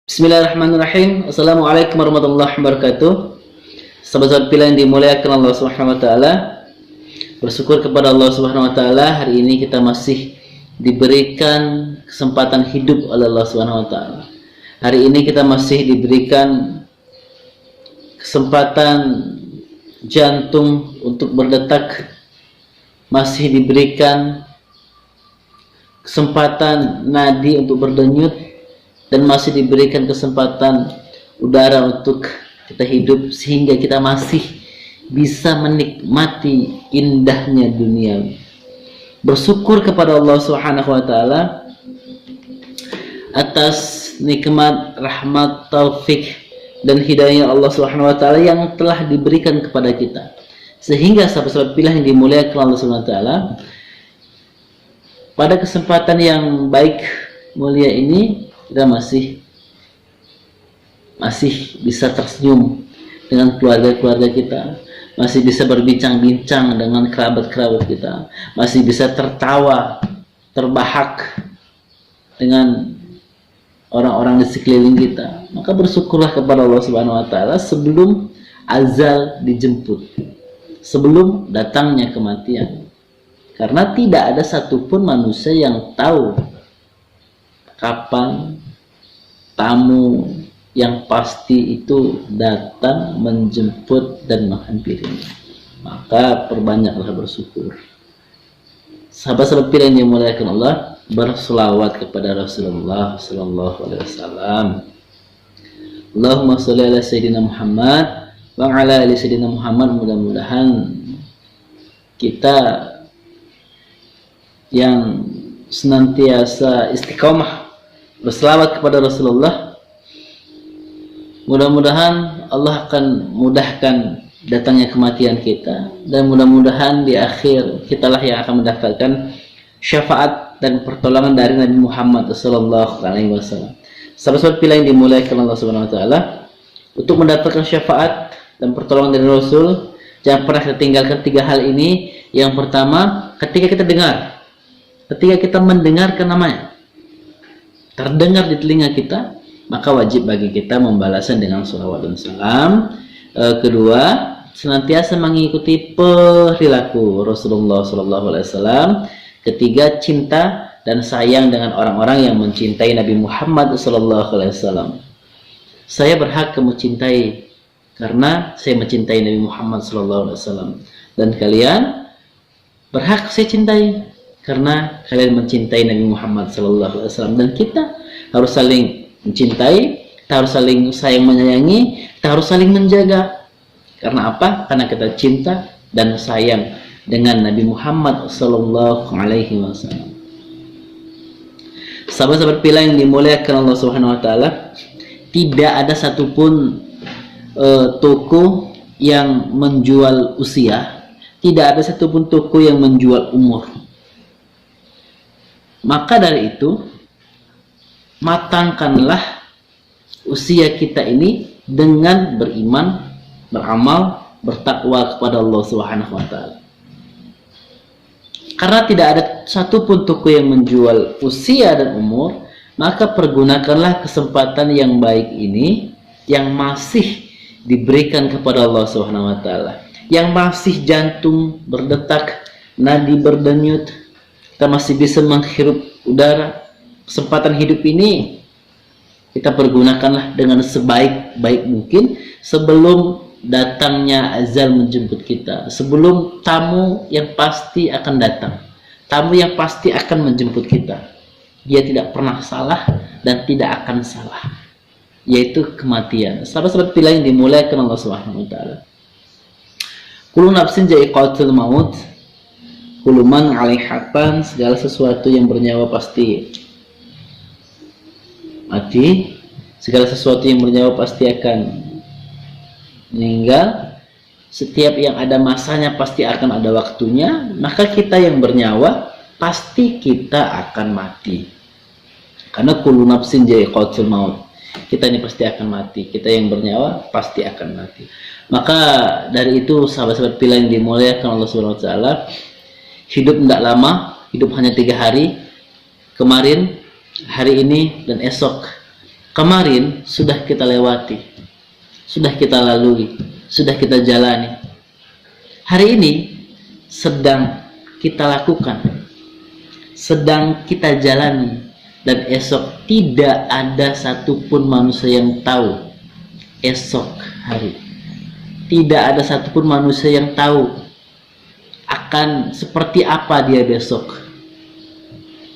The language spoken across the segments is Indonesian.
Bismillahirrahmanirrahim. Assalamualaikum warahmatullahi wabarakatuh. Sahabat-sahabat pilihan yang dimuliakan Allah Subhanahu wa taala. Bersyukur kepada Allah Subhanahu wa taala, hari ini kita masih diberikan kesempatan hidup oleh Allah Subhanahu wa taala. Hari ini kita masih diberikan kesempatan jantung untuk berdetak, masih diberikan kesempatan nadi untuk berdenyut, dan masih diberikan kesempatan udara untuk kita hidup, sehingga kita masih bisa menikmati indahnya dunia. Bersyukur kepada Allah Subhanahu wa taala atas nikmat, rahmat, taufik dan hidayah Allah Subhanahu wa taala yang telah diberikan kepada kita, sehingga sahabat-sahabat pilihan yang dimuliakan Allah Subhanahu wa taala, pada kesempatan yang baik mulia ini kita masih bisa tersenyum dengan keluarga-keluarga kita, masih bisa berbincang-bincang dengan kerabat-kerabat kita, masih bisa tertawa, terbahak dengan orang-orang di sekeliling kita. Maka bersyukurlah kepada Allah Subhanahu wa taala sebelum azal dijemput, sebelum datangnya kematian. Karena tidak ada satupun manusia yang tahu kapan tamu yang pasti itu datang, menjemput dan menghampirinya. Maka perbanyaklah bersyukur. Sahabat-sahabat pilihan yang dimuliakan Allah, berselawat kepada Rasulullah sallallahu alaihi wasallam. Allahumma sholli ala sayyidina Muhammad wa ala ali sayyidina Muhammad. Mudah-mudahan kita yang senantiasa istiqomah berselawat kepada Rasulullah, mudah-mudahan Allah akan mudahkan datangnya kematian kita, dan mudah-mudahan di akhir kitalah yang akan mendapatkan syafaat dan pertolongan dari Nabi Muhammad sallallahu alaihi wasallam. Sahabat-sahabat pilihan yang dimuliakan Allah Subhanahu wa taala, untuk mendapatkan syafaat dan pertolongan dari Rasul, jangan pernah kita tinggalkan tiga hal ini. Yang pertama, ketika kita mendengarkan namanya, terdengar di telinga kita, maka wajib bagi kita membalasnya dengan sholawat dan salam. Kedua, senantiasa mengikuti perilaku Rasulullah SAW. Ketiga, cinta dan sayang dengan orang-orang yang mencintai Nabi Muhammad SAW. Saya berhak kamu cintai karena saya mencintai Nabi Muhammad SAW, dan kalian berhak saya cintai karena kalian mencintai Nabi Muhammad SAW. Dan kita harus saling mencintai, kita harus saling sayang menyayangi, kita harus saling menjaga. Karena apa? Karena kita cinta dan sayang dengan Nabi Muhammad SAW. Sahabat-sahabat pilihan yang dimuliakan Allah Subhanahu wa taala, tidak ada satupun toko yang menjual usia, tidak ada satupun toko yang menjual umur. Maka dari itu, matangkanlah usia kita ini dengan beriman, beramal, bertakwa kepada Allah Subhanahu wa taala. Karena tidak ada satupun toko yang menjual usia dan umur, maka pergunakanlah kesempatan yang baik ini yang masih diberikan kepada Allah Subhanahu wa taala, yang masih jantung berdetak, nadi berdenyut, kita masih bisa menghirup udara. Kesempatan hidup ini kita pergunakanlah dengan sebaik-baik mungkin sebelum datangnya azal menjemput kita, sebelum tamu yang pasti akan datang, tamu yang pasti akan menjemput kita. Dia tidak pernah salah dan tidak akan salah, yaitu kematian. Sahabat-sahabat pilihan yang dimuliakan Allah Subhanahu wa taala, kullu nafsin dha'iqatul maut, kullu man 'alaiha fan, segala sesuatu yang bernyawa pasti mati, segala sesuatu yang bernyawa pasti akan meninggal, setiap yang ada masanya pasti akan ada waktunya. Maka kita yang bernyawa pasti kita akan mati, karena kullu nafsin dha'iqatul maut, kita ini pasti akan mati, kita yang bernyawa pasti akan mati. Maka dari itu sahabat-sahabat pilihan yang dimuliakan Allah Subhanahu wa taala, hidup tidak lama, hidup hanya 3 hari, kemarin, hari ini, dan esok. kemarin sudah kita lewati, sudah kita lalui, sudah kita jalani. Hari ini sedang kita lakukan, sedang kita jalani, dan esok tidak ada satupun manusia yang tahu esok hari. Tidak ada satupun manusia yang tahu akan seperti apa dia besok.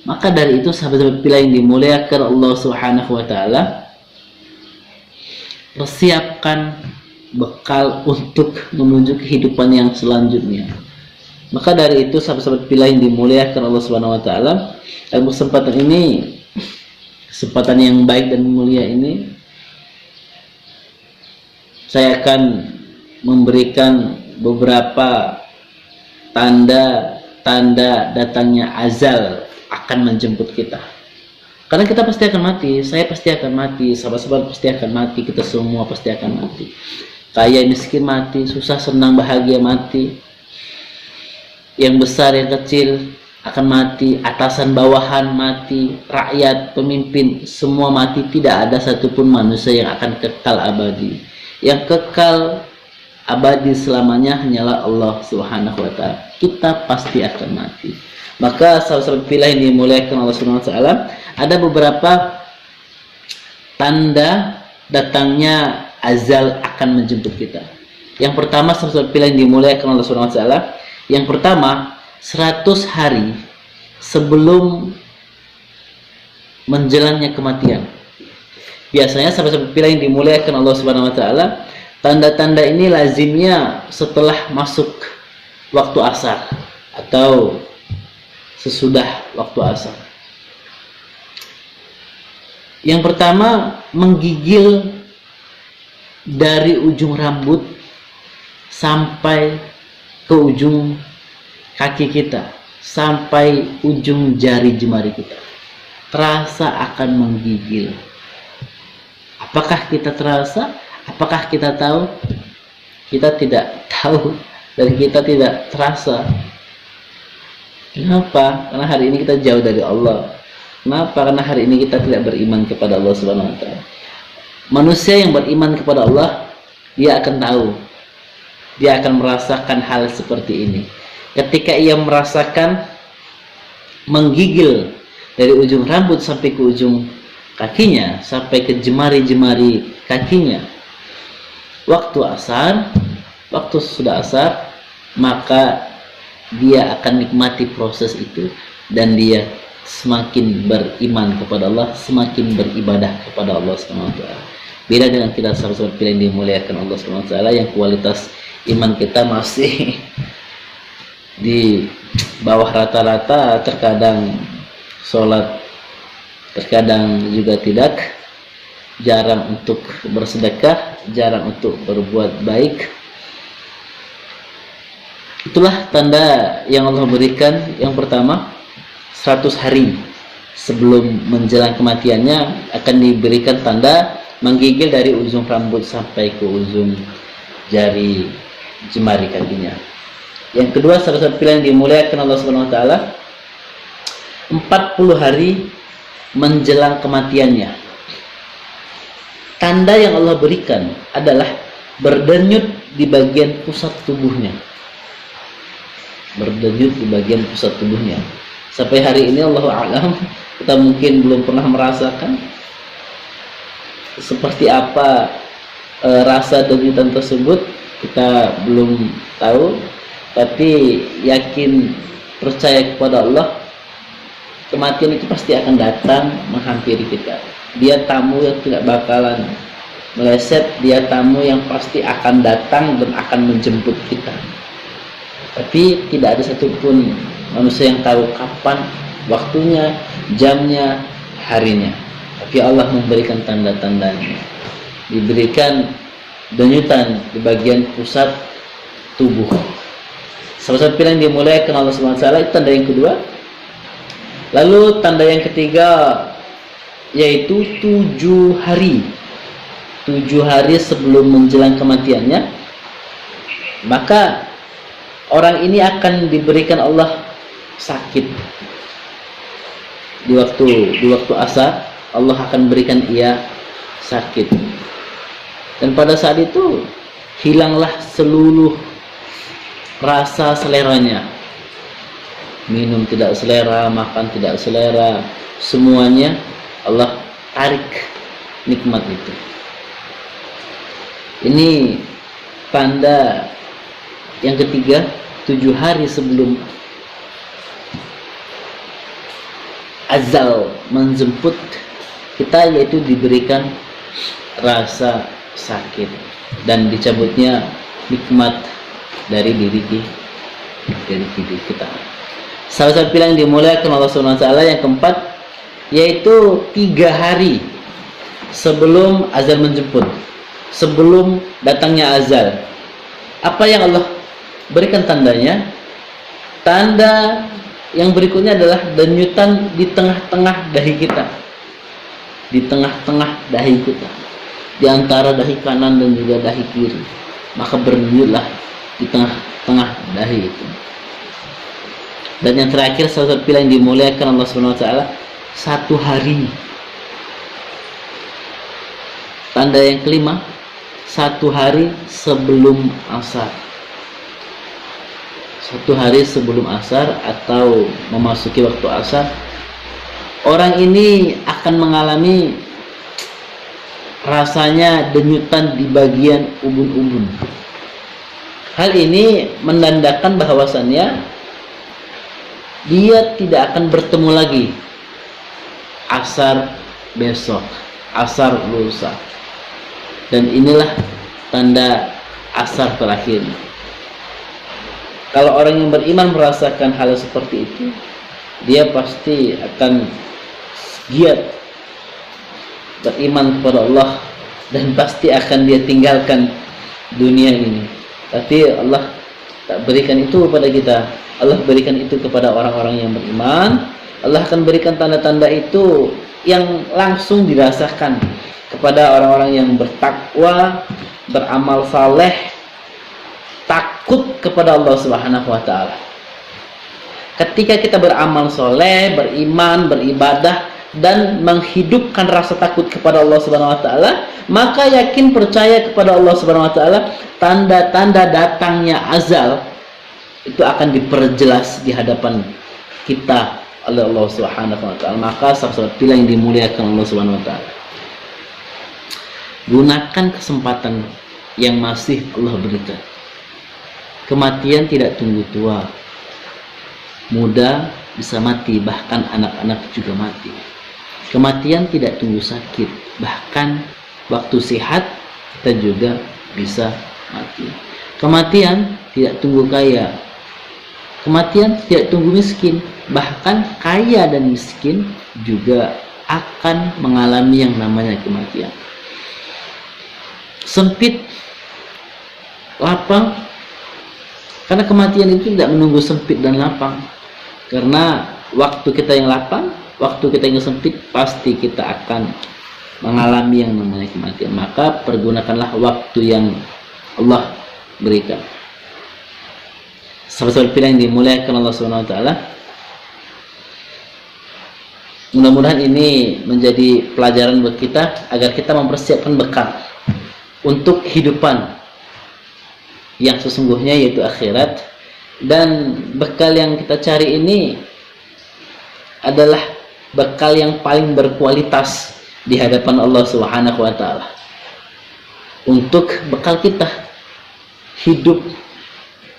Maka dari itu sahabat-sahabat pilih yang dimuliakan Allah Subhanahu wa taala, persiapkan bekal untuk menuju kehidupan yang selanjutnya. Maka dari itu sahabat-sahabat pilih yang dimuliakan Allah Subhanahu wa taala, dalam kesempatan ini, kesempatan yang baik dan mulia ini, saya akan memberikan beberapa tanda-tanda datangnya azal akan menjemput kita. Karena kita pasti akan mati, saya pasti akan mati, sahabat-sahabat pasti akan mati, kita semua pasti akan mati. Kaya miskin mati, susah senang bahagia mati, yang besar yang kecil akan mati, atasan bawahan mati, rakyat, pemimpin, semua mati. Tidak ada satupun manusia yang akan kekal abadi. Yang kekal abadi selamanya hanyalah Allah Subhanahu wa taala. Kita pasti akan mati. Maka sahabat-sahabat pilih yang dimuliakan Allah Subhanahu wa taala, ada beberapa tanda datangnya azal akan menjemput kita. Yang pertama, sahabat-sahabat pilih yang dimuliakan Allah Subhanahu wa taala, yang pertama, 100 hari sebelum menjelasnya kematian. Biasanya sahabat-sahabat pilih yang dimuliakan Allah Subhanahu wa taala, tanda-tanda ini lazimnya setelah masuk waktu asar atau sesudah waktu asar. Yang pertama, menggigil dari ujung rambut sampai ke ujung kaki kita, sampai ujung jari jemari kita. Terasa akan menggigil. Apakah kita terasa? Apakah kita tahu? Kita tidak tahu dan kita tidak terasa. Kenapa? Karena hari ini kita jauh dari Allah. Kenapa? Karena hari ini kita tidak beriman kepada Allah Subhanahu wa taala. Manusia yang beriman kepada Allah, dia akan tahu. Dia akan merasakan hal seperti ini. Ketika ia merasakan menggigil dari ujung rambut sampai ke ujung kakinya, sampai ke jemari-jemari kakinya, waktu asar, waktu sudah asar, maka dia akan nikmati proses itu dan dia semakin beriman kepada Allah, semakin beribadah kepada Allah Subhanahu wa taala. Beda dengan kita sahabat-sahabat pilih yang dimuliakan Allah Subhanahu wa taala, yang kualitas iman kita masih di bawah rata-rata, terkadang sholat, terkadang juga tidak, jarang untuk bersedekah, jarang untuk berbuat baik. Itulah tanda yang Allah berikan. Yang pertama, 100 hari sebelum menjelang kematiannya akan diberikan tanda menggigil dari ujung rambut sampai ke ujung jari jemari kakinya. Yang kedua, sahabat-sahabat pilihan dimuliakan Allah Subhanahu wa taala, 40 hari menjelang kematiannya. Tanda yang Allah berikan adalah berdenyut di bagian pusat tubuhnya. Berdenyut di bagian pusat tubuhnya. Sampai hari ini Allahu a'lam, kita mungkin belum pernah merasakan seperti apa rasa denyutan tersebut, kita belum tahu. Tapi yakin, percaya kepada Allah, kematian itu pasti akan datang menghampiri kita. Dia tamu yang tidak bakalan meleset, dia tamu yang pasti akan datang dan akan menjemput kita. Tapi tidak ada satupun manusia yang tahu kapan, waktunya, jamnya, harinya. Tapi Allah memberikan tanda-tandanya. Diberikan denyutan di bagian pusat tubuh. Salah satu yang dimuliakan Allah Subhanahu wa taala, itu tanda yang kedua. Lalu tanda yang ketiga yaitu 7 hari. 7 hari sebelum menjelang kematiannya, maka orang ini akan diberikan Allah sakit. Di waktu asar, Allah akan berikan ia sakit. Dan pada saat itu hilanglah seluruh rasa seleranya. Minum tidak selera, makan tidak selera, semuanya Allah tarik nikmat itu. Ini tanda yang ketiga, 7 hari sebelum azal menjemput kita, yaitu diberikan rasa sakit dan dicabutnya nikmat dari diri kita. Salah satu pilihan yang dimuliakan Allah Subhanahu wa taala yang keempat, yaitu 3 hari sebelum azal menjemput, sebelum datangnya azal. Apa yang Allah berikan tandanya? Tanda yang berikutnya adalah denyutan di tengah-tengah dahi kita. Di tengah-tengah dahi kita, di antara dahi kanan dan juga dahi kiri, maka berdenyutlah di tengah-tengah dahi itu. Dan yang terakhir, salah satu pilihan yang dimuliakan Allah Subhanahu wa taala, 1 hari. Tanda yang kelima, 1 hari sebelum asar. 1 hari sebelum asar atau memasuki waktu asar, orang ini akan mengalami rasanya denyutan di bagian ubun-ubun. Hal ini menandakan bahwasannya dia tidak akan bertemu lagi asar besok, asar lusa. Dan inilah tanda asar terakhir. Kalau orang yang beriman merasakan hal seperti itu, dia pasti akan giat beriman kepada Allah dan pasti akan dia tinggalkan dunia ini. Tapi Allah tak berikan itu kepada kita. Allah berikan itu kepada orang-orang yang beriman. Allah akan berikan tanda-tanda itu yang langsung dirasakan kepada orang-orang yang bertakwa, beramal saleh, takut kepada Allah Subhanahu wa taala. Ketika kita beramal soleh, beriman, beribadah, dan menghidupkan rasa takut kepada Allah Subhanahu wa taala, maka yakin percaya kepada Allah Subhanahu wa taala, tanda-tanda datangnya azal itu akan diperjelas di hadapan kita oleh Allah Subhanahu wa taala. Maka salah satu pilihan yang dimuliakan Allah Subhanahu wa taala, gunakan kesempatan yang masih Allah berikan. Kematian tidak tunggu tua. Muda bisa mati, bahkan anak-anak juga mati. Kematian tidak tunggu sakit, bahkan waktu sehat kita juga bisa mati. Kematian tidak tunggu kaya. Kematian tidak tunggu miskin, bahkan kaya dan miskin juga akan mengalami yang namanya kematian. Sempit, lapang, karena kematian itu tidak menunggu sempit dan lapang. Karena waktu kita yang lapang, waktu kita yang sempit, pasti kita akan mengalami yang namanya kematian. Maka pergunakanlah waktu yang Allah berikan. Salah satu pilihan yang dimuliakan Allah Subhanahu wa taala. Mudah-mudahan ini menjadi pelajaran buat kita agar kita mempersiapkan bekal untuk kehidupan yang sesungguhnya, yaitu akhirat. Dan bekal yang kita cari ini adalah bekal yang paling berkualitas di hadapan Allah Subhanahu wa taala. Untuk bekal kita hidup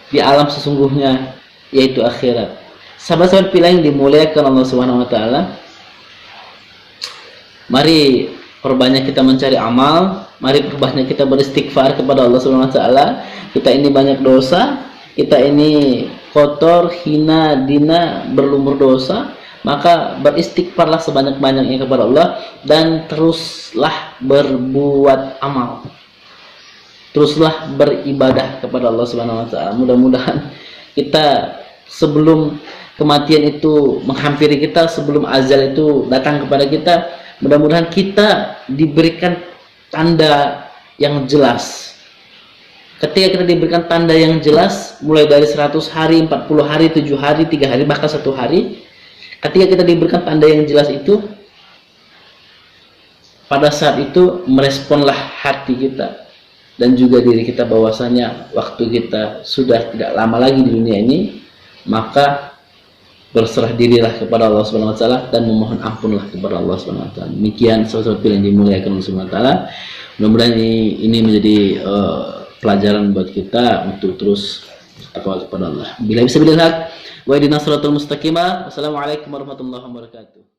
di alam sesungguhnya, yaitu akhirat. Sahabat-sahabat pilihan yang dimuliakan Allah Subhanahu wa taala, mari perbanyak kita mencari amal, mari perbanyak kita beristighfar kepada Allah Subhanahu wa taala. Kita ini banyak dosa, kita ini kotor, hina, dina, berlumur dosa, maka beristighfarlah sebanyak-banyaknya kepada Allah dan teruslah berbuat amal. Teruslah beribadah kepada Allah Subhanahu wa taala. Mudah-mudahan kita sebelum kematian itu menghampiri kita, sebelum azal itu datang kepada kita, mudah-mudahan kita diberikan tanda yang jelas. Ketika kita diberikan tanda yang jelas, mulai dari 100 hari, 40 hari, 7 hari, 3 hari, bahkan 1 hari, ketika kita diberikan tanda yang jelas itu, pada saat itu meresponlah hati kita dan juga diri kita bahwasanya waktu kita sudah tidak lama lagi di dunia ini, maka berserah dirilah kepada Allah Subhanahu wa taala dan memohon ampunlah kepada Allah Subhanahu wa taala. Demikian sesuatu yang dimuliakan Allah Subhanahu wa taala. Mudah-mudahan ini menjadi pelajaran buat kita untuk terus bertakwa kepada Allah. Bila bisa bilang hak wa ihdinas siratal mustaqim. Wassalamualaikum warahmatullahi wabarakatuh.